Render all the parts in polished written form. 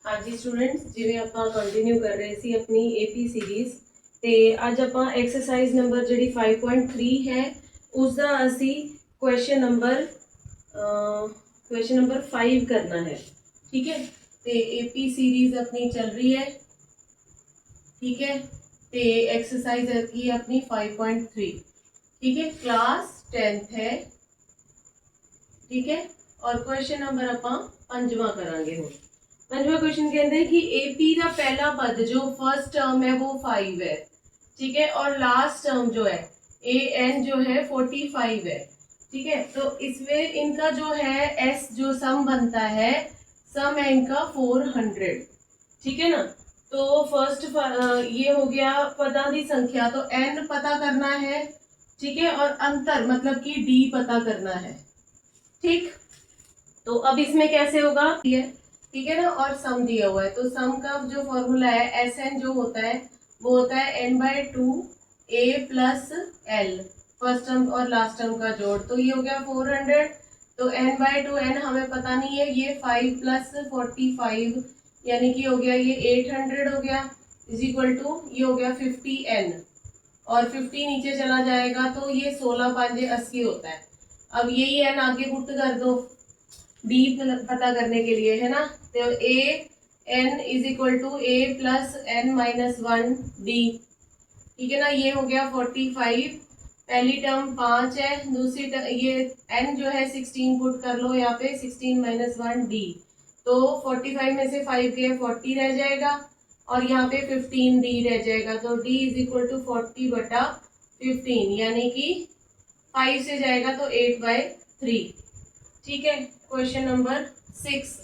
हाँ जी स्टूडेंट्स, जिवें ਆਪਾਂ कंटिन्यू कर रहे सी अपनी AP सीरीज़ ਤੇ ਅੱਜ ਆਪਾਂ एक्सरसाइज नंबर ਜਿਹੜੀ 5.3 है उसका असी क्वेश्चन नंबर 5 करना है। ठीक है, तो AP सीरीज़ अपनी चल रही है। ठीक है, तो एक्सरसाइज की अपनी 5.3। ठीक है, क्लास 10th है। ठीक है, और क्वेश्चन नंबर ਆਪਾਂ 5वां करांगे हुण। 5वां क्वेश्चन कहते हैं कि AP का पहला पद जो फर्स्ट टर्म है वो 5 है। ठीक है, और लास्ट टर्म जो है AN जो है 45 है। ठीक है, तो इसमें इनका जो है S जो सम बनता है, सम है इनका 400। ठीक है ना, तो फर्स्ट ये हो गया पदां की संख्या, तो N पता करना है। ठीक है, और अंतर मतलब कि D पता करना है। ठीक, तो अब इसमें कैसे होगा ये, ठीक है ना, और सम दिया हुआ है, तो सम का जो फॉर्मूला है SN जो होता है वो होता है n/2 A plus L, first term और लास्ट टर्म का जोड़। तो ये हो गया 400, तो n/2 n हमें पता नहीं है, ये 5 प्लस 45 यानी कि हो गया ये 800 हो गया, इज इक्वल टू ये हो गया 50n, और 50 नीचे चला जाएगा तो ये 16 5 80 होता है। अब यही एन आगे पुट कर दो डी पता करने के लिए, है ना, तो a n is equal to a plus n minus 1 d. ठीक है ना, ये हो गया 45, पहली टर्म 5 है, दूसरी टर्म ये एन जो है 16 पुट कर लो यहाँ पे, 16 माइनस 1 डी, तो 45 में से 5 गए 40 रह जाएगा, और यहाँ पे 15 डी रह जाएगा, तो डी इज इक्वल टू 40/15 यानी कि 5 से जाएगा तो 8/3। ठीक है, क्वेश्चन नंबर 6।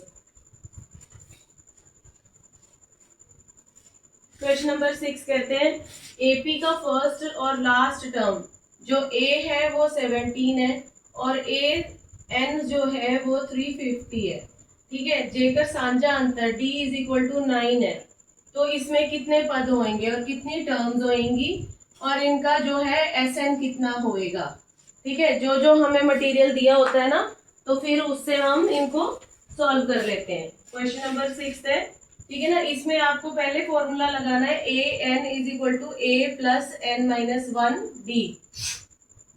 क्वेश्चन नंबर 6 कहते हैं एपी का फर्स्ट और लास्ट टर्म जो ए है वो 17 है और ए एन जो है वो 350 है। ठीक है, जे का साझा अंतर डी इज इक्वल टू 9 है, तो इसमें कितने पद होंगे और कितनी टर्म्स होंगी, और इनका जो है एस एन कितना होएगा। ठीक है, जो जो हमें मटेरियल दिया होता है ना, तो फिर उससे हम इनको सॉल्व कर लेते हैं। क्वेश्चन नंबर 6 है। ठीक है ना, इसमें आपको पहले फॉर्मूला लगाना है a n is equal to a plus n minus 1 d.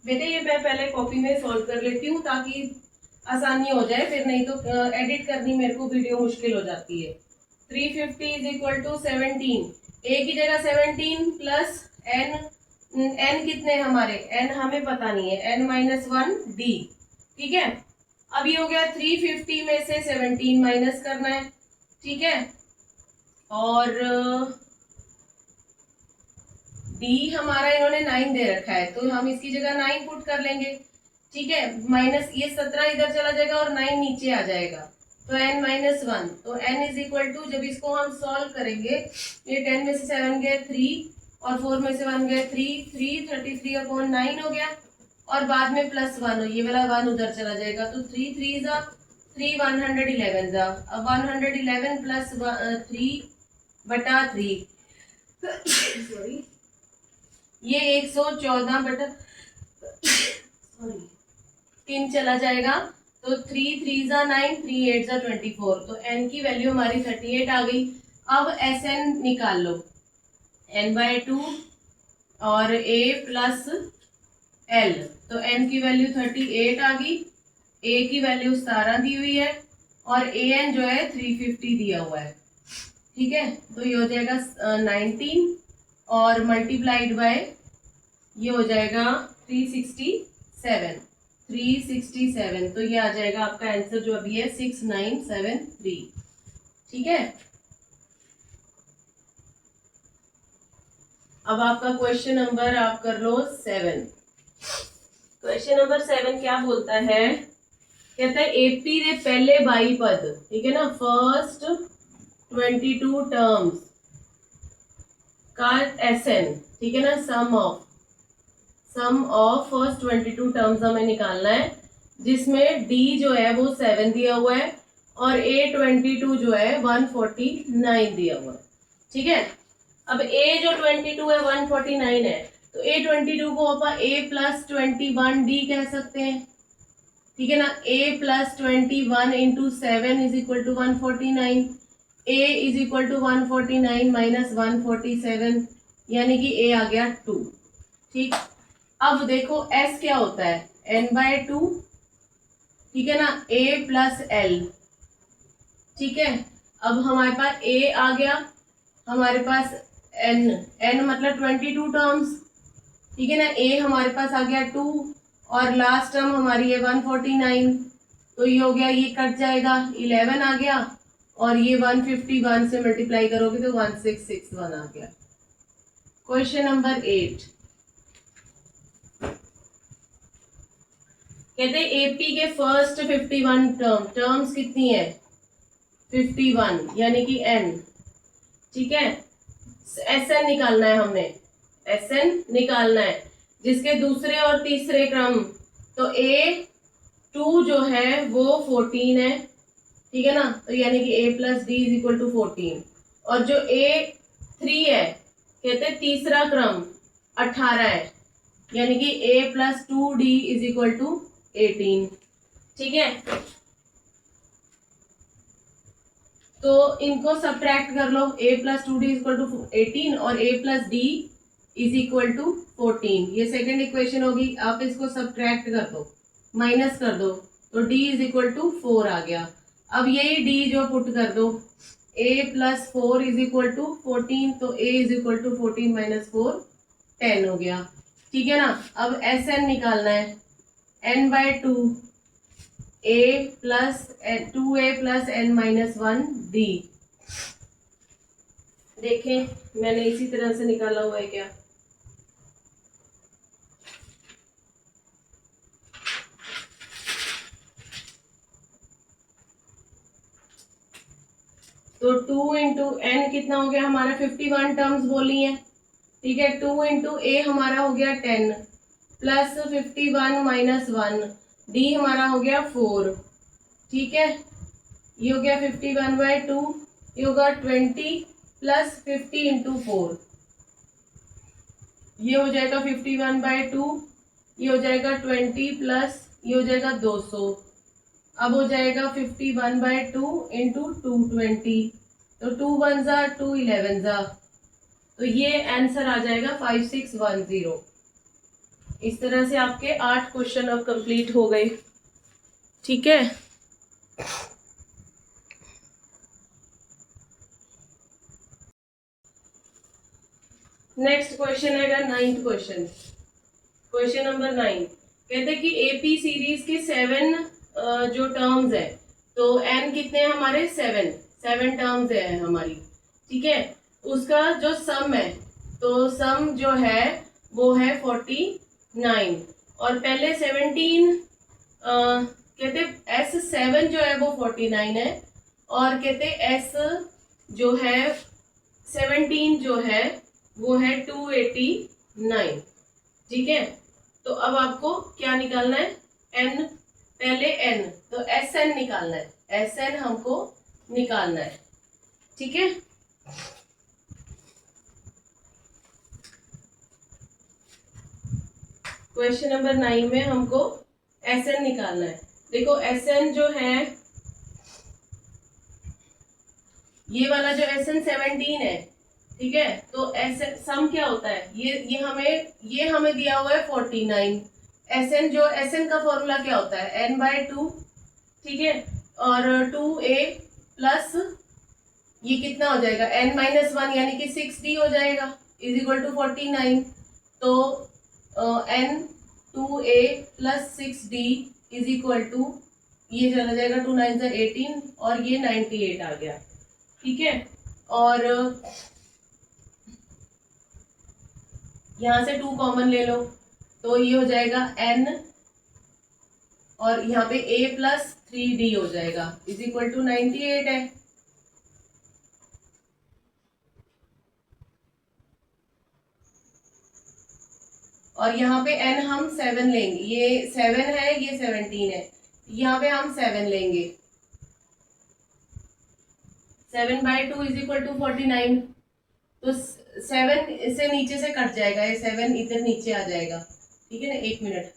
बेटे ये मैं पहले कॉपी में सॉल्व कर लेती हूँ ताकि आसानी हो जाए, फिर नहीं तो एडिट करनी मेरे को वीडियो मुश्किल हो जाती है। 350 इज इक्वल टू 17, ए की जगह 17 प्लस एन, एन कितने हमारे, एन हमें पता नहीं है, एन माइनस 1 डी। ठीक है, अब ये हो गया 350 में से 17 माइनस करना है। ठीक है, और डी हमारा इन्होंने 9 दे रखा है, तो हम इसकी जगह 9 पुट कर लेंगे। ठीक है, माइनस ये 17 इधर चला जाएगा और 9 नीचे आ जाएगा, तो n माइनस 1, तो n इज इक्वल टू, जब इसको हम सॉल्व करेंगे, ये 10 में से 7 गए 3 और 4 में से 1 गए 3, 33/9 हो गया, और बाद में प्लस 1 हो, ये वाला 1 उधर चला जाएगा, तो 3 3 जा 3, 111 जा, अब 111 प्लस 3/3 सॉरी, ये 114/3 चला जाएगा, तो 3 3 जा 9, 3 8 जा 24, तो n की वैल्यू हमारी 38 आ गई। अब एस एन निकाल लो, n/2 और a प्लस l, तो n की वैल्यू 38 आ गई, a की वैल्यू 17 दी हुई है, और an जो है 350 दिया हुआ है। ठीक है, तो ये हो जाएगा 19 और मल्टीप्लाइड बाय ये हो जाएगा 367, तो ये आ जाएगा आपका आंसर जो अभी है 6973। ठीक है, अब आपका क्वेश्चन नंबर आप कर लो 7। क्वेश्चन नंबर 7 क्या बोलता है, कहता है एपी के पहले 22 पद, ठीक है ना, फर्स्ट 22 टर्म्स का एसएन, ठीक है ना, सम ऑफ फर्स्ट 22 टर्म्स हमें निकालना है, जिसमें डी जो है वो 7 दिया हुआ है और ए 22 जो है 149 दिया हुआ है। ठीक है, अब ए जो 22 है 149 है, तो ए 22 को अपन ए प्लस 21 डी कह सकते हैं। ठीक है ना, a plus 21 into 7 is equal to 149, a is equal to 149 minus 147, यानी कि a आ गया 2। ठीक, अब देखो s क्या होता है, n/2, ठीक है ना, a प्लस l। ठीक है, अब हमारे पास a आ गया, हमारे पास n मतलब 22 टर्म्स, ठीक है ना, a हमारे पास आ गया 2 और लास्ट टर्म हमारी है 149, तो ये हो गया, ये कट जाएगा, 11 आ गया और ये 151 से मल्टीप्लाई करोगे तो 1661 आ गया। क्वेश्चन नंबर 8 कहते हैं एपी के फर्स्ट 51 टर्म्स कितनी है, 51, यानी कि n। ठीक है, एस एन निकालना है, हमने एस एन निकालना है जिसके दूसरे और तीसरे क्रम, तो A2 जो है वो 14 है, ठीक है ना, तो यानी कि A plus D is equal to 14, और जो A3 है कहते हैं तीसरा क्रम 18 है, यानी कि A plus 2D is equal to 18। ठीक है, तो इनको सब्ट्रैक्ट कर लो, A plus 2D is equal to 18 और A plus D is equal to 14, ये सेकेंड इक्वेशन होगी। आप इसको सब्ट्रैक्ट कर दो, माइनस कर दो, तो D इज इक्वल टू 4 आ गया। अब यही D जो पुट कर दो, A plus 4 is equal to 14, तो A is equal to 14 minus 4 10 हो गया। ठीक है ना, अब Sn निकालना है, n/2 a plus 2a plus n minus 1d। देखें मैंने इसी तरह से निकाला हुआ है क्या, तो 2 इंटू एन कितना हो गया हमारा, 51 टर्म्स बोली है। ठीक है, 2 इंटू ए हमारा हो गया 10 प्लस 51 माइनस 1, डी हमारा हो गया 4। ठीक है, ये हो गया 51/2, ये होगा 20 प्लस 50 इंटू 4, ये हो जाएगा 51/2, ये हो जाएगा 20 प्लस ये हो जाएगा 200, अब हो जाएगा 51/2 इंटू 220, तो 2 1 जा 2 11 जा, तो ये आंसर आ जाएगा 5610। इस तरह से आपके 8 क्वेश्चन अब कंप्लीट हो गए। ठीक है, नेक्स्ट क्वेश्चन है 9th क्वेश्चन। क्वेश्चन नंबर 9 कहते हैं कि एपी सीरीज के 7 जो टर्म्स है, तो n कितने हैं हमारे, 7 टर्म्स है हमारी। ठीक है, उसका जो सम है, तो सम जो है वो है 49, और पहले 17 कहते S7 जो है वो 49 है, और कहते S जो है 17 जो है वो है 289। ठीक है, तो अब आपको क्या निकालना है, n, पहले n, तो Sn निकालना है, Sn हमको निकालना है। ठीक है, क्वेश्चन नंबर 9 में हमको Sn निकालना है। देखो Sn जो है, ये वाला जो Sn 17 है, ठीक है, तो Sn सम क्या होता है, ये हमें दिया हुआ है 49। Sn जो Sn का फॉर्मूला क्या होता है, n/2, ठीक है, और 2a प्लस ये कितना हो जाएगा n माइनस 1, यानी कि 6d हो जाएगा, इज इक्वल टू 49, तो n 2a plus 6d is equal to, ये चला जाएगा 2 9 से 18 और ये 98 आ गया। ठीक है, और यहाँ से 2 कॉमन ले लो, तो ये हो जाएगा n, और यहाँ पे a प्लस 3d हो जाएगा, इज इक्वल टू 98 है। और यहाँ पे n हम 7 लेंगे, ये 7 है, ये 17 है, यहाँ पे हम 7 लेंगे, 7/2 इज इक्वल टू 49, तो 7 से नीचे से कट जाएगा, ये 7 इधर नीचे आ जाएगा। ठीक है ना, 1 मिनट,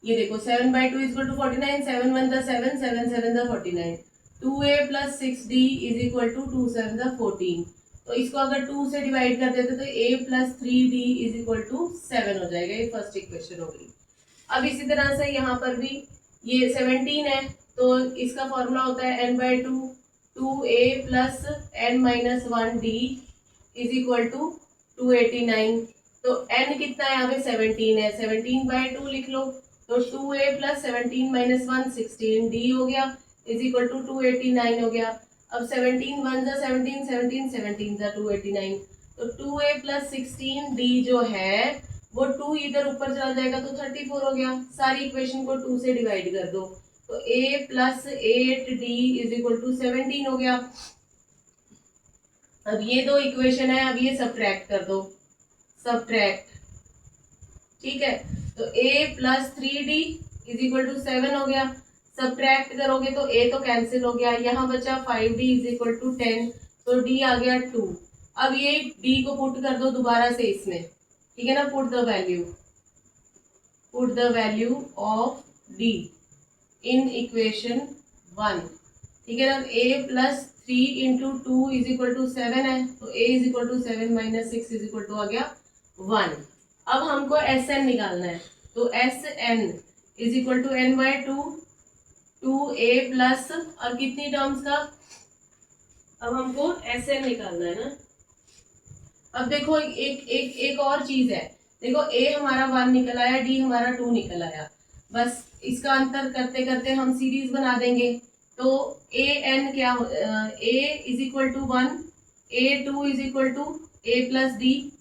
ये देखो 7/2 equal to 49, 7 1 the 7, 7 7 the 49, 2a plus 6d is equal to 2 7 the 14। तो इसको अगर 2 से डिवाइड कर देते तो a plus 3d is equal to 7 हो जाएगा। ये फर्स्ट इक्वेशन हो गई। अब इसी तरह से यहाँ पर भी ये 17 है, तो इसका फॉर्मूला होता है n/2 2a plus n-1d is equal to 289। तो n कितना है यहाँ पे 17 है, 17/2 लिख लो। तो 2a प्लस 17 माइनस 1 16d हो गया इज इक्वल टू 289 हो गया। अब 17 1 जा 17, 17 17 जा 289। तो 2a प्लस 16d जो है वो 2 इधर ऊपर चला जाएगा तो 34 हो गया। सारी इक्वेशन को 2 से डिवाइड कर दो तो a plus 8d is equal to 17 हो गया। अब ये दो इक्वेशन है, अब ये सब्ट्रैक्ट कर दो, सब्ट्रैक्ट, ठीक है। तो a plus 3d is equal to 7 हो गया। सब्ट्रैक्ट करोगे तो a तो कैंसिल हो गया, यहाँ बचा 5d इज इक्वल टू 10, तो d आ गया 2। अब ये d को पुट कर दो दोबारा से इसमें, ठीक है ना। Put the value of d in equation 1, ठीक है ना। a plus 3 into 2 is equal to 7 है, तो a is equal to 7 minus 6 is equal to आ गया 1। अब हमको Sn निकालना है, तो Sn is equal to n/2 2a plus और कितनी टर्म्स का, अब हमको Sn निकालना है ना। अब देखो एक और चीज है, देखो a हमारा 1 निकल आया, d हमारा 2 निकल आया। बस इसका अंतर करते करते हम सीरीज बना देंगे। तो a n क्या a is equal to 1, a2 is equal to a plus d,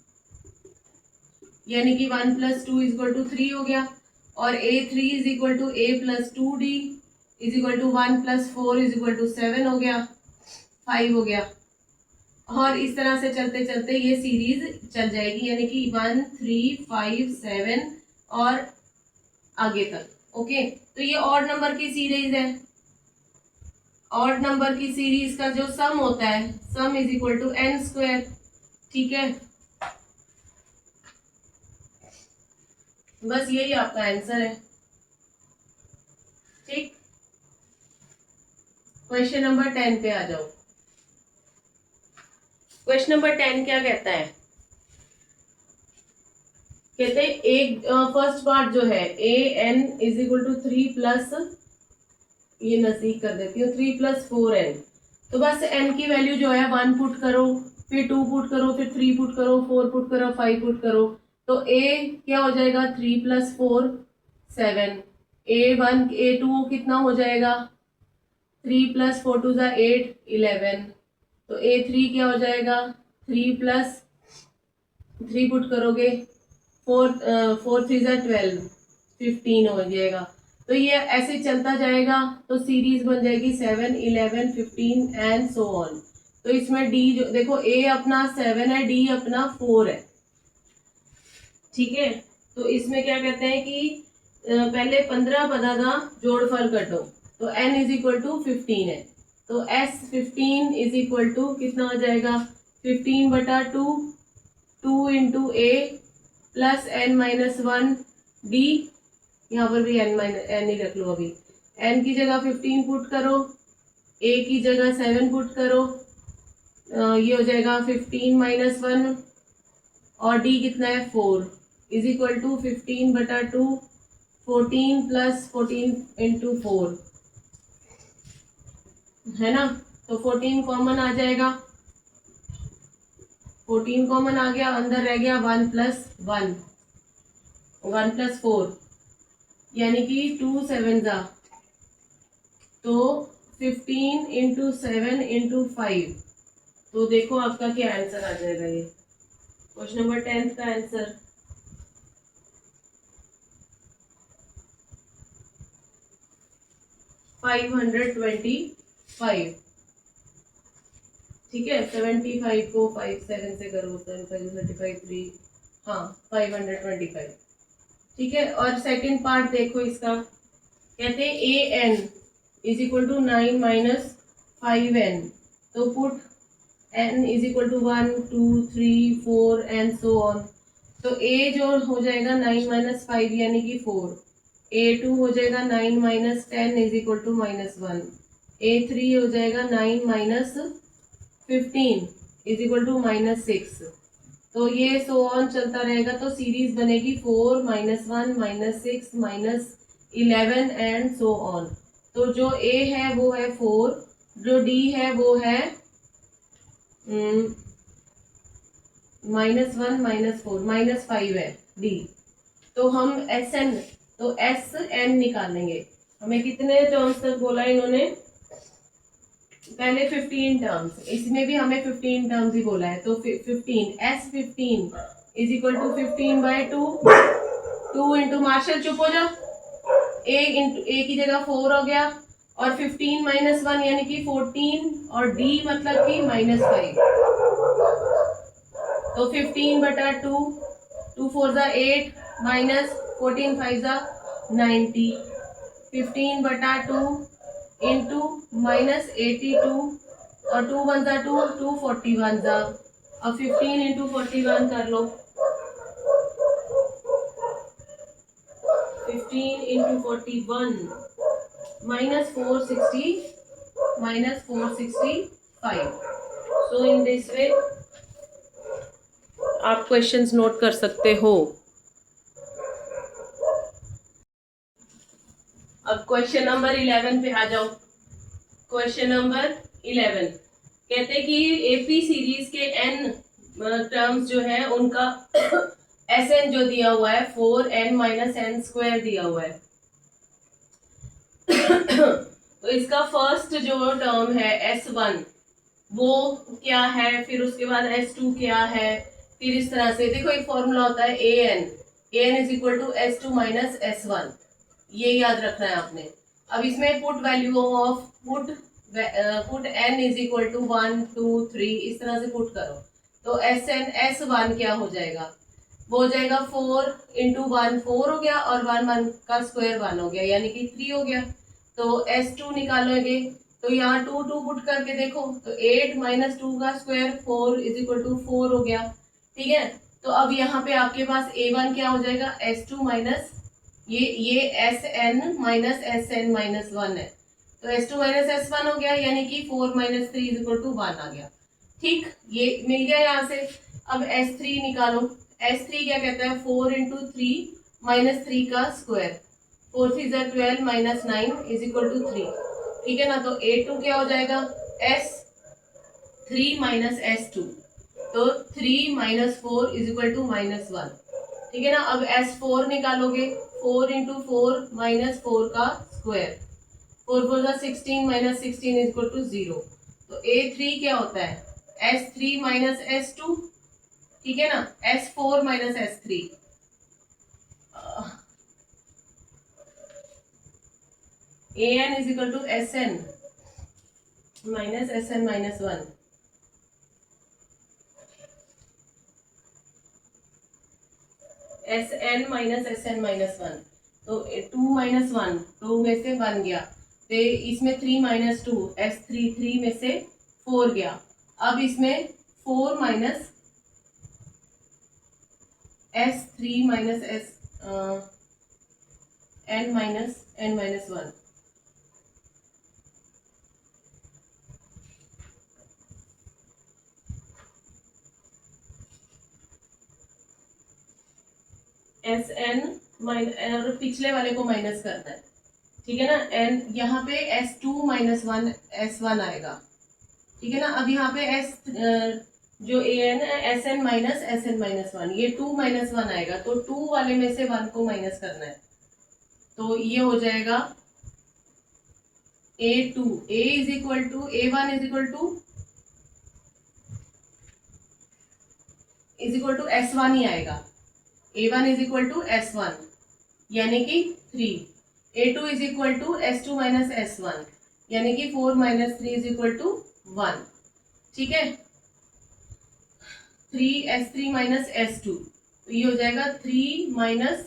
यानी कि 1 प्लस 2 इज इक्वल टू 3 हो गया। और a3 is equal to a plus 2d is equal to 1 plus 4 is equal to 7 हो गया, 5 हो गया। और इस तरह से चलते चलते ये सीरीज चल जाएगी, यानी कि 1 3 5 7 और आगे तक। ओके, तो ये ऑड नंबर की सीरीज है। ऑड नंबर की सीरीज का जो सम होता है, सम इज इक्वल टू n², ठीक है। बस यही आपका आंसर है, ठीक। क्वेश्चन नंबर 10 पे आ जाओ। क्वेश्चन नंबर 10 क्या कहता है, कहते हैं एक फर्स्ट पार्ट जो है a n is equal to 3 plus, ये नजदीक कर देती हूँ, 3 प्लस 4n। तो बस n की वैल्यू जो है 1 पुट करो, फिर 2 पुट करो, फिर 3 पुट करो, 4 पुट करो, 5 पुट करो। तो a क्या हो जाएगा 3 प्लस 4 7, a1 a2 कितना हो जाएगा 3 प्लस 4 2 जा 8 11। तो a3 क्या हो जाएगा 3 प्लस 3 पुट करोगे 4 3 जा 12 15 हो जाएगा। तो ये ऐसे चलता जाएगा, तो सीरीज बन जाएगी 7 11 15 एंड सो ऑन। तो इसमें d जो देखो a अपना 7 है, d अपना 4 है, ठीक है। तो इसमें क्या कहते हैं कि पहले 15 पदा का जोड़फल कटो, तो n इज इक्वल टू 15 है। तो s 15 इज इक्वल टू कितना हो जाएगा 15/2 2 into a plus n-1 d, यहाँ पर भी n ही रख लो। अभी n की जगह 15 पुट करो, a की जगह 7 पुट करो, ये हो जाएगा 15-1 और d कितना है 4 is equal to 15/2 14 plus 14 into 4 है ना। तो 14 कॉमन आ जाएगा, 14 कॉमन आ गया, अंदर रह गया 1 प्लस 1 1 प्लस 4, यानी कि 2 7 जा, तो 15 इंटू 7 इंटू 5। तो देखो आपका क्या आंसर आ जाएगा। ये क्वेश्चन नंबर 10 का आंसर 525, ठीक है। 75 को 5 7 से करो, 35 3, हाँ 525, ठीक है। और सेकंड पार्ट देखो इसका, कहते हैं a n is equal to 9 minus 5n। तो put n is equal to 1 2 3 4 and so on. तो a जो हो जाएगा 9 माइनस 5 यानी कि 4, A2 हो जाएगा 9 minus 10 is equal to -1। A3 हो जाएगा 9 माइनस 15 इज इक्वल टू -6। तो ये सो ऑन चलता रहेगा, तो सीरीज बनेगी 4 -1 -6 -11 एंड सो ऑन। तो जो A है वो है 4, जो D है वो है -1 -4 -5 है D। तो हम SN, तो SN निकालेंगे। हमें कितने टर्म्स तक बोला इन्होंने? पहले 15 टर्म्स, इसमें भी हमें 15 टर्म्स ही बोला है। तो 15 S15 is equal to 15/2। 2 into, Marshal चुप हो जा, A की जगह 4 हो गया, और 15 -1 यानी कि 14, और D मतलब कि -5। तो 15/2, 2 4 8 माइनस 14 5 90। 15/2 इंटू -82, और 2 1 2, 2 41। अब 15 इंटू 41 कर लो। 15 into 41 -465। So in this way आप क्वेश्चंस नोट कर सकते हो। अब क्वेश्चन नंबर 11 पे आ जाओ। क्वेश्चन नंबर 11 कहते कि एपी सीरीज के n टर्म्स जो है उनका Sn जो दिया हुआ है 4n-n² दिया हुआ है। तो इसका फर्स्ट जो टर्म है S1 वो क्या है, फिर उसके बाद S2 क्या है, फिर इस तरह से देखो एक फॉर्मूला होता है an is equal to S2 minus S1, ये याद रखना है आपने। अब इसमें put value of put n is equal to 1 2 3 इस तरह से पुट करो। तो S1 क्या हो जाएगा? वो हो जाएगा 4 इंटू 1 4 हो गया, और 1 का स्क्वायर 1 हो गया, यानी कि 3 हो गया। तो S2 निकालोगे, तो यहाँ 2 2 पुट करके देखो, तो 8 माइनस 2 का स्क्वायर 4 इज इक्वल टू 4 हो गया। ठीक है, तो अब यहाँ पे आपके पास A1 क्या हो जाएगा? S2 माइनस ये SN माइनस SN माइनस 1 है, तो S2 माइनस S1 हो गया, यानी कि 4 माइनस 3 इज इक्वल टू 1 आ गया। ठीक, ये मिल गया यहाँ से। अब S3 निकालो। S3 क्या कहता है? 4 इंटू 3 माइनस 3 का square, 4 3 12 minus 9 is equal to 3। ठीक है ना, तो A2 क्या हो जाएगा? S3 माइनस S2, तो 3 माइनस 4 इज इक्वल टू -1। ठीक है ना, अब S4 निकालोगे, 4 इंटू 4 माइनस 4 का square, 4 4 16 minus 16 is equal to 0। तो A3 क्या होता है? S3 minus S2। ठीक है ना, S4 minus S3, AN is equal to SN minus SN minus 1। SN minus SN minus 1, तो 2 माइनस 1 2 में से 1 गया, तो इसमें 3 माइनस 2 S3 3 में से 4 गया। अब इसमें 4 minus S3 minus N minus N minus 1। SN और पिछले वाले को माइनस करना है। ठीक है ना, एन यहाँ पे S2 माइनस 1 S1 आएगा। ठीक है ना, अब यहाँ पे जो AN है SN माइनस SN माइनस 1, ये 2 माइनस 1 आएगा, तो 2 वाले में से 1 को माइनस करना है। तो ये हो जाएगा A2 A is equal to A1 is equal to S1 ही आएगा। A1 is equal to S1 यानी कि 3। A2 is equal to S2 minus S1 यानी कि 4 माइनस 3 इज इक्वल टू 1। ठीक है, 3 S3 माइनस S2, तो ये हो जाएगा 3 माइनस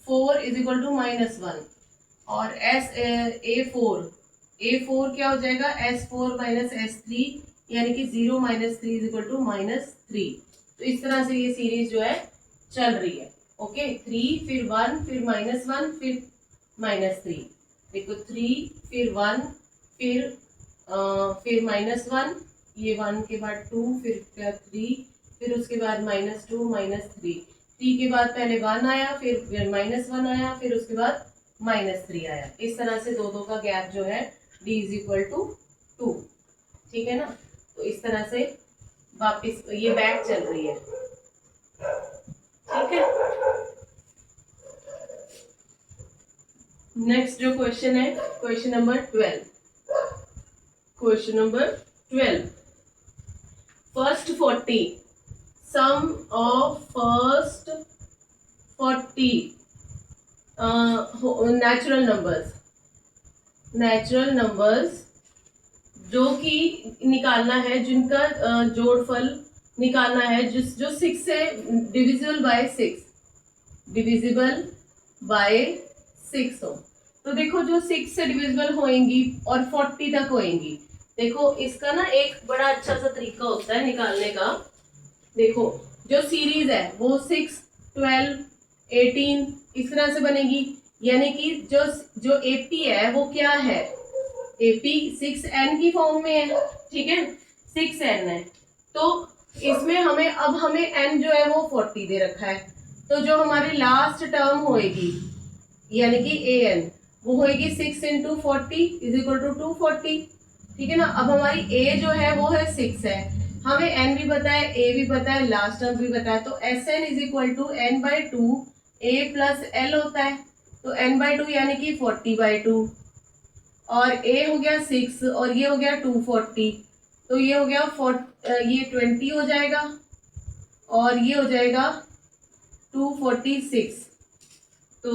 4 इज इक्वल टू -1, और A4 क्या हो जाएगा? S4 माइनस S3 यानी कि 0 माइनस 3 इज इक्वल टू -3। तो इस तरह से ये सीरीज जो है चल रही है। ओके, 3 फिर 1 फिर -1 फिर -3। देखो 3 फिर 1 फिर -1, ये 1 के बाद 2 फिर 3 फिर उसके बाद -2 -3। 3 के बाद पहले 1 आया फिर -1 आया फिर उसके बाद -3 आया। इस तरह से दो का गैप जो है d = 2। ठीक है ना, तो इस तरह से वापिस ये बैक चल रही है। ठीक है, नेक्स्ट जो क्वेश्चन है question number 12। Question number 12, first 40 sum of first 40 natural numbers जो कि निकालना है, जिनका जोड़फल निकालना है, जो 6 से डिविजिबल बाय 6 हो। तो देखो जो 6 से डिविजिबल होएंगी और 40 तक होएंगी, देखो इसका ना एक बड़ा अच्छा सा तरीका होता है निकालने का। देखो जो सीरीज है वो 6, 12, 18 इस तरह से बनेगी, यानी कि जो एपी है वो क्या है, एपी 6n की फॉर्म में है। ठीक है, 6n है, तो इसमें हमें n जो है वो 40 दे रखा है। तो जो हमारी लास्ट टर्म होएगी यानी कि an वो होएगी 6 × 40 = 240। ठीक है ना, अब हमारी a जो है वो है 6 है, हमें n भी पता है, a भी पता है, लास्ट टर्म भी पता है, तो Sn = n/2 a + l होता है। तो n/2 यानी कि 40/2, और a हो गया 6 और ये हो गया 240, तो ये हो गया ये 20 हो जाएगा और ये हो जाएगा 246। तो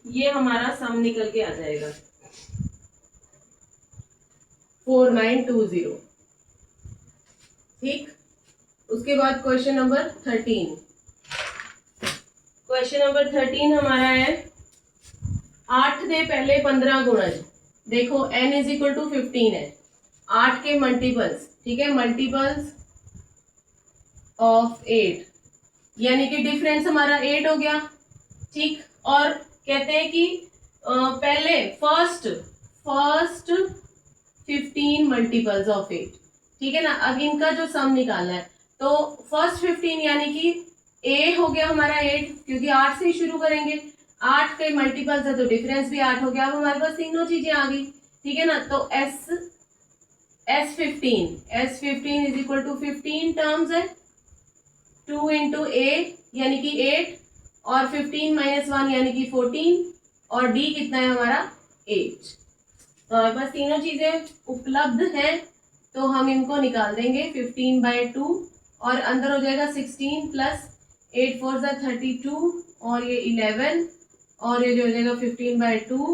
ये हमारा सम निकल के आ जाएगा 4920। ठीक, उसके बाद क्वेश्चन नंबर 13। क्वेश्चन नंबर 13 हमारा है 8 दे पहले 15 गुणज। देखो n = 15 है, 8 के मल्टीपल्स। ठीक है, मल्टीपल्स ऑफ 8 यानी कि डिफरेंस हमारा 8 हो गया। ठीक, और कहते हैं कि पहले फर्स्ट 15 मल्टीपल्स ऑफ 8। ठीक है ना, अब इनका जो सम निकालना है, तो फर्स्ट 15 यानी कि a हो गया हमारा 8, क्योंकि 8 से ही शुरू करेंगे, 8 के मल्टीपल्स है तो डिफरेंस भी 8 हो गया। अब हमारे पास तीनों चीजें आ गई। ठीक है ना, तो S15 = 15 टर्म्स है, 2 × a यानी कि 8 और 15 - 1 यानी कि 14 और d कितना है हमारा 8। तो हमारे पास तीनों चीजें उपलब्ध हैं, तो हम इनको निकाल देंगे। 15/2 और अंदर हो जाएगा 16 + 8 4 = 32 और ये 11 और ये जो हो जाएगा 15/2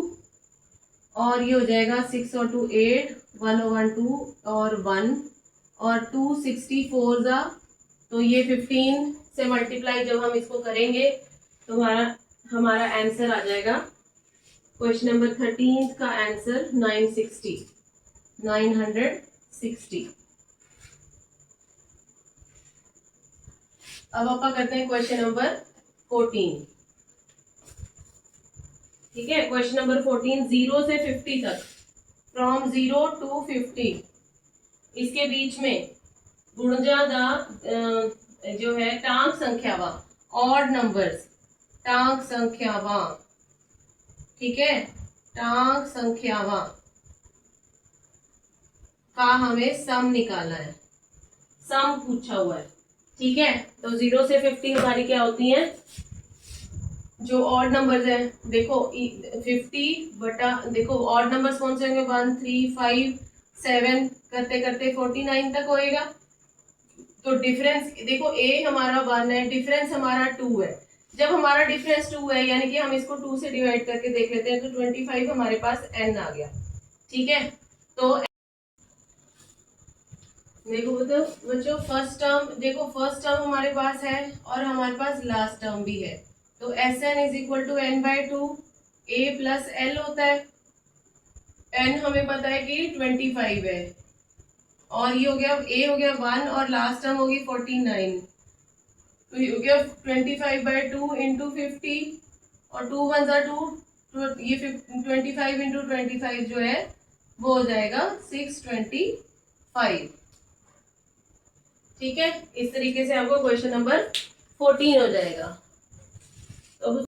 और ये हो जाएगा 6 और 2 8 1/2 और 1 और 2 64 तो ये 15 से मल्टीप्लाई जब हम इसको करेंगे तो हमारा आंसर आ जाएगा। क्वेश्चन नंबर 13 का आंसर 960। अब अपन करते हैं क्वेश्चन नंबर 14। ठीक है, क्वेश्चन नंबर 14 0 से 50 तक, फ्रॉम 0 to 50 इसके बीच में गुणजा जो है टांक संख्यावां, ऑड नंबर्स, टांक संख्यावां। ठीक है, टांक संख्यावां का हमें सम निकालना है, सम पूछा हुआ है। ठीक है, तो 0 से 50 हमारी क्या होती है, जो ऑड नंबर्स हैं, देखो 50 बटा, देखो ऑड नंबर्स कौन से होंगे, 1 3 5 7 करते करते 49 तक होएगा। तो डिफरेंस देखो a हमारा 1 है, डिफरेंस हमारा 2 है। जब हमारा डिफरेंस 2 है यानी कि हम इसको 2 से डिवाइड करके देख लेते हैं, तो 25 हमारे पास n आ गया। ठीक है, तो देखो बच्चों फर्स्ट टर्म, देखो फर्स्ट टर्म हमारे पास है और हमारे पास लास्ट टर्म भी है, तो Sn = n/2 a + l होता है। n हमें पता है कि 25 है और ये हो गया a हो गया 1 और लास्ट टर्म होगी 49। तो ये हो गया 25/2 इंटू 50 और 2 1 जा 2, तो ये 25 इंटू 25 जो है वो हो जाएगा 625। ठीक है, इस तरीके से आपको क्वेश्चन नंबर 14 हो जाएगा। तो